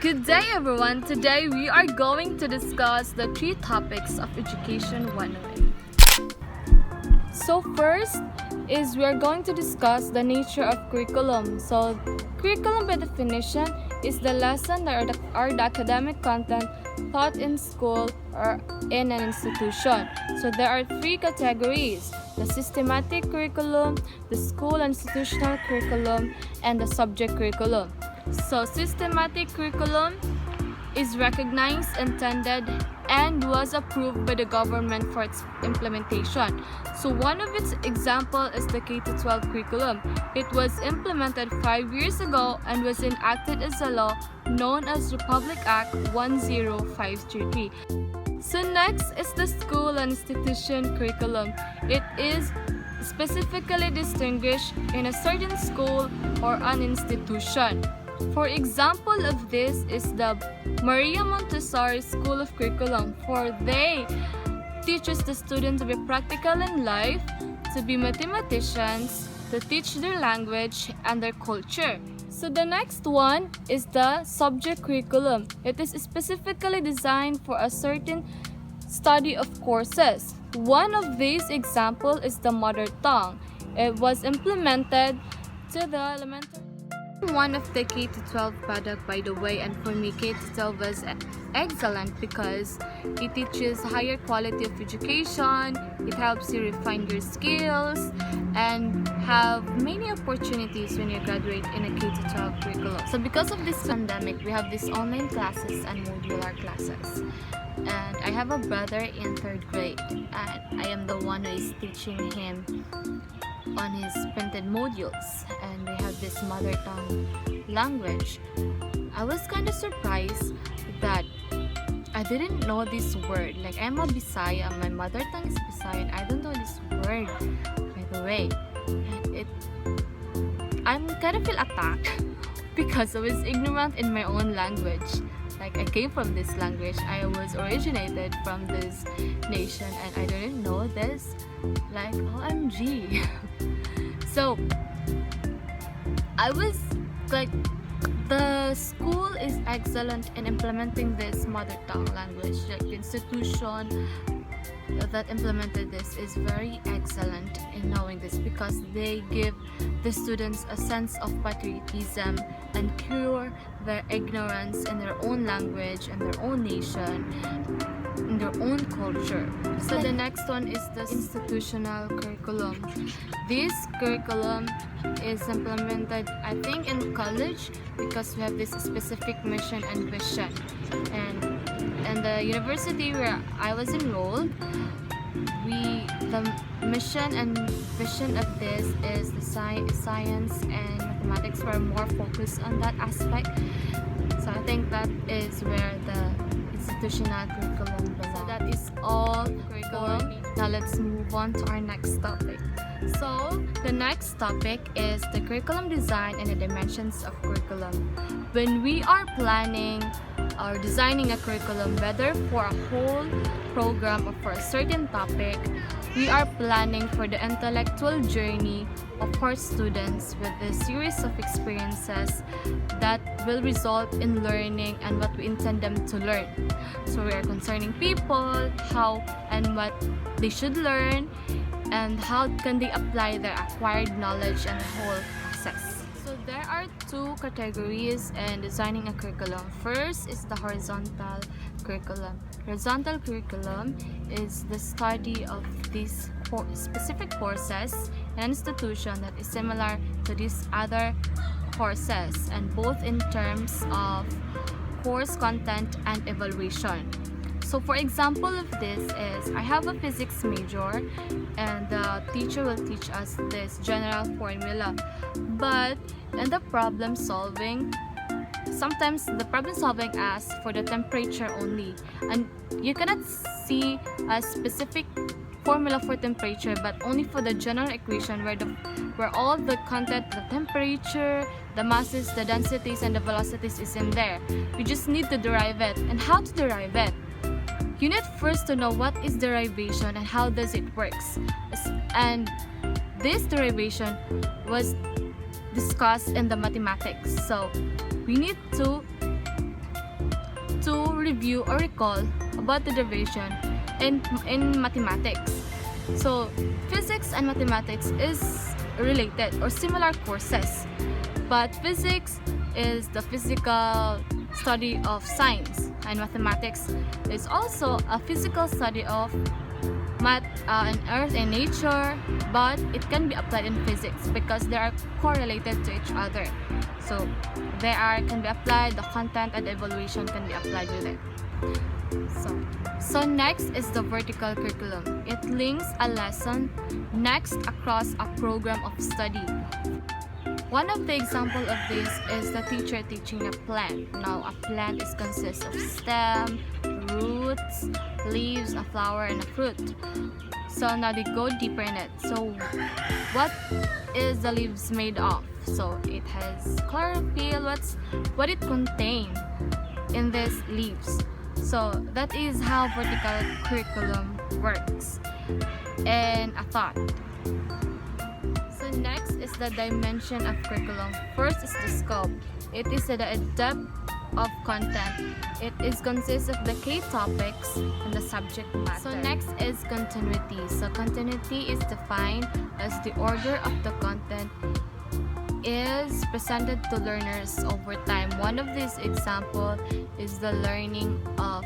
Good day everyone! Today we are going to discuss the 3 topics of Education 101. So first is we are going to discuss the nature of curriculum. So curriculum by definition is the lesson that are the academic content taught in school or in an institution. So there are 3 categories: the systematic curriculum, the school and institutional curriculum, and the subject curriculum. So systematic curriculum is recognized, intended, and was approved by the government for its implementation. So one of its example is the K-12 curriculum. It was implemented 5 years ago and was enacted as a law known as Republic Act 10533. So next is the school and institution curriculum. It is specifically distinguished in a certain school or an institution. For example of this is the Maria Montessori School of Curriculum, for they teaches the students to be practical in life, to be mathematicians, to teach their language and their culture. So the next one is the subject curriculum. It is specifically designed for a certain study of courses. One of these examples is the mother tongue. It was implemented to the elementary. One of the K-12 product, by the way, and for me K-12 was excellent because it teaches higher quality of education, it helps you refine your skills and have many opportunities when you graduate in a K-12 curriculum. So because of this pandemic, we have these online classes and modular classes. And I have a brother in 3rd grade and I am the one who is teaching him on his printed modules, and we have this mother tongue language. I was kind of surprised that I didn't know this word. Like, I'm a Bisaya, my mother tongue is Bisayan. I don't know this word, by the way. And I'm kind of feel attacked because I was ignorant in my own language. Like, I came from this language. I was originated from this nation and I didn't know this. Like, OMG. So, I was like, the school is excellent in implementing this mother tongue language. Like, the institution that implemented this is very excellent in knowing this because they give the students a sense of patriotism and cure their ignorance in their own language and their own nation, in their own culture. So the next one is the institutional curriculum. This curriculum is implemented, I think, in college because we have this specific mission and vision. And the university where I was enrolled, the mission and vision of this is the science and mathematics were more focused on that aspect. So I think that is where the institutional curriculum belongs. So that is all curriculum. Now let's move on to our next topic. So the next topic is the curriculum design and the dimensions of curriculum. When we are planning or designing a curriculum, whether for a whole program or for a certain topic, we are planning for the intellectual journey of our students with a series of experiences that will result in learning and what we intend them to learn. So we are concerning people, how and what they should learn, and how can they apply their acquired knowledge and the whole process. So there are 2 categories in designing a curriculum. First is the horizontal curriculum. Horizontal curriculum is the study of these specific courses in an institution that is similar to these other courses, and both in terms of course content and evaluation. So for example of this is, I have a physics major and the teacher will teach us this general formula, but in the problem solving, sometimes the problem solving asks for the temperature only, and you cannot see a specific formula for temperature but only for the general equation where all the content, the temperature, the masses, the densities, and the velocities is in there. We just need to derive it. And how to derive it? You need first to know what is derivation and how does it works. And this derivation was discussed in the mathematics. So we need to review or recall about the derivation in mathematics. So physics and mathematics is related or similar courses, but physics is the physical study of science, and mathematics is also a physical study of math and earth and nature, but it can be applied in physics because they are correlated to each other. So can be applied, the content and evaluation can be applied with it. So next is the vertical curriculum. It links a lesson next across a program of study. One of the examples of this is the teacher teaching a plant. Now, a plant consists of stem, roots, leaves, a flower, and a fruit. So now they go deeper in it. So what is the leaves made of? So it has chlorophyll. What it contains in these leaves. So that is how vertical curriculum works. And a thought. So next is the dimension of curriculum. First is the scope. It is the depth of content. It consists of the key topics and the subject matter. So next is continuity. So continuity is defined as the order of the content is presented to learners over time. One of these examples is the learning of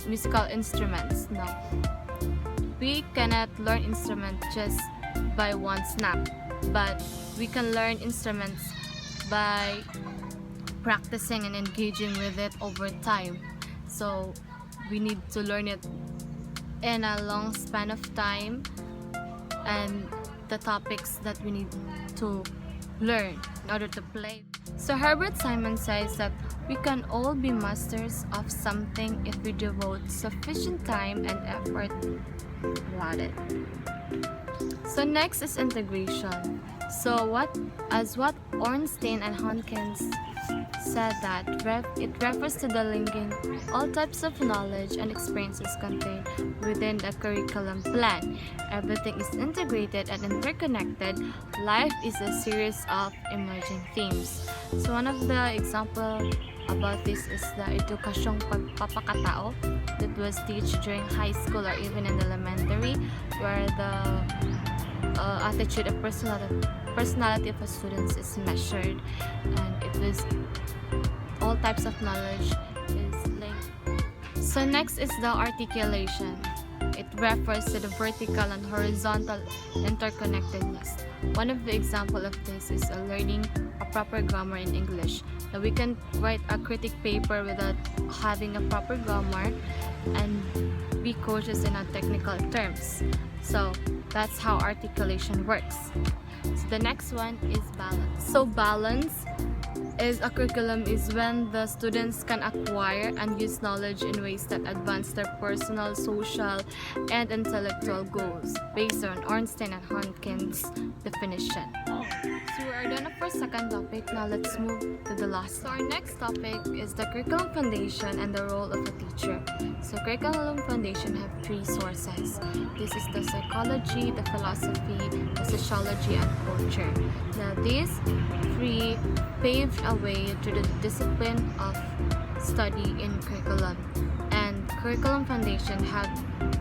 musical instruments. Now, we cannot learn instruments just by one snap, but we can learn instruments by practicing and engaging with it over time. So we need to learn it in a long span of time, and the topics that we need to learn in order to play. So Herbert Simon says that we can all be masters of something if we devote sufficient time and effort about it. So next is integration. So what Ornstein and Hodgkins said that it refers to the linking all types of knowledge and experiences contained within the curriculum plan. Everything is integrated and interconnected. Life is a series of emerging themes. So one of the examples about this is the edukasyong pagpapakatao that was taught during high school or even in elementary, where the attitude of personality of a student is measured, and it was all types of knowledge is linked. So next is the articulation. It refers to the vertical and horizontal interconnectedness. One of the examples of this is learning a proper grammar in English. Now we can write a critic paper without having a proper grammar and be cautious in our technical terms. So that's how articulation works. So the next one is balance. So balance is a curriculum is when the students can acquire and use knowledge in ways that advance their personal, social, and intellectual goals based on Ornstein and Hodgkins definition. So we are done for second topic. Now let's move to the last. So our next topic is the curriculum foundation and the role of a teacher. So curriculum foundation have three sources. This is the psychology, the philosophy, the sociology, and culture. Now these three paved a way to the discipline of study in curriculum, and curriculum foundation have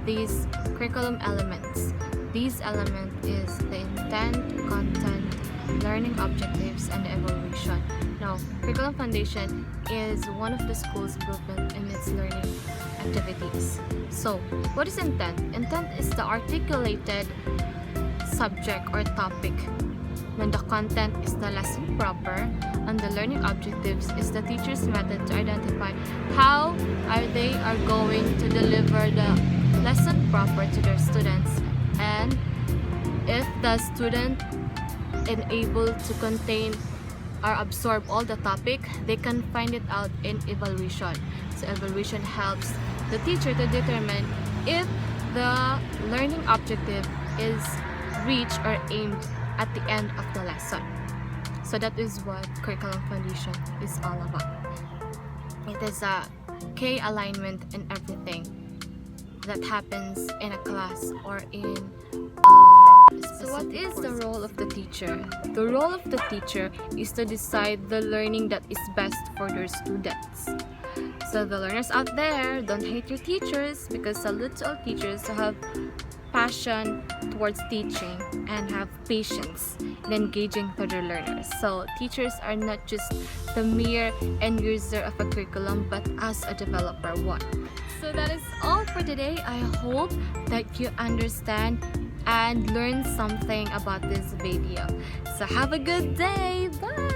these curriculum elements. These elements is the intent, content, learning objectives, and evaluation. Now, curriculum foundation is one of the school's blueprint in its learning activities. So, what is intent? Intent is the articulated subject or topic. When the content is the lesson proper, and the learning objectives is the teacher's method to identify how they are going to deliver the lesson proper to their students, and if the student is able to contain or absorb all the topic, they can find it out in evaluation. So evaluation helps the teacher to determine if the learning objective is reached or aimed at the end of the lesson. So that is what curriculum foundation is all about. It is a key alignment in everything that happens in a class or in So what is the role of the teacher? The role of the teacher is to decide the learning that is best for their students. So the learners out there, don't hate your teachers, because salute to all teachers who have passion towards teaching and have patience in engaging to their learners. So teachers are not just the mere end user of a curriculum, but as a developer one. So that is all for today. I hope that you understand and learn something about this video. So have a good day. Bye.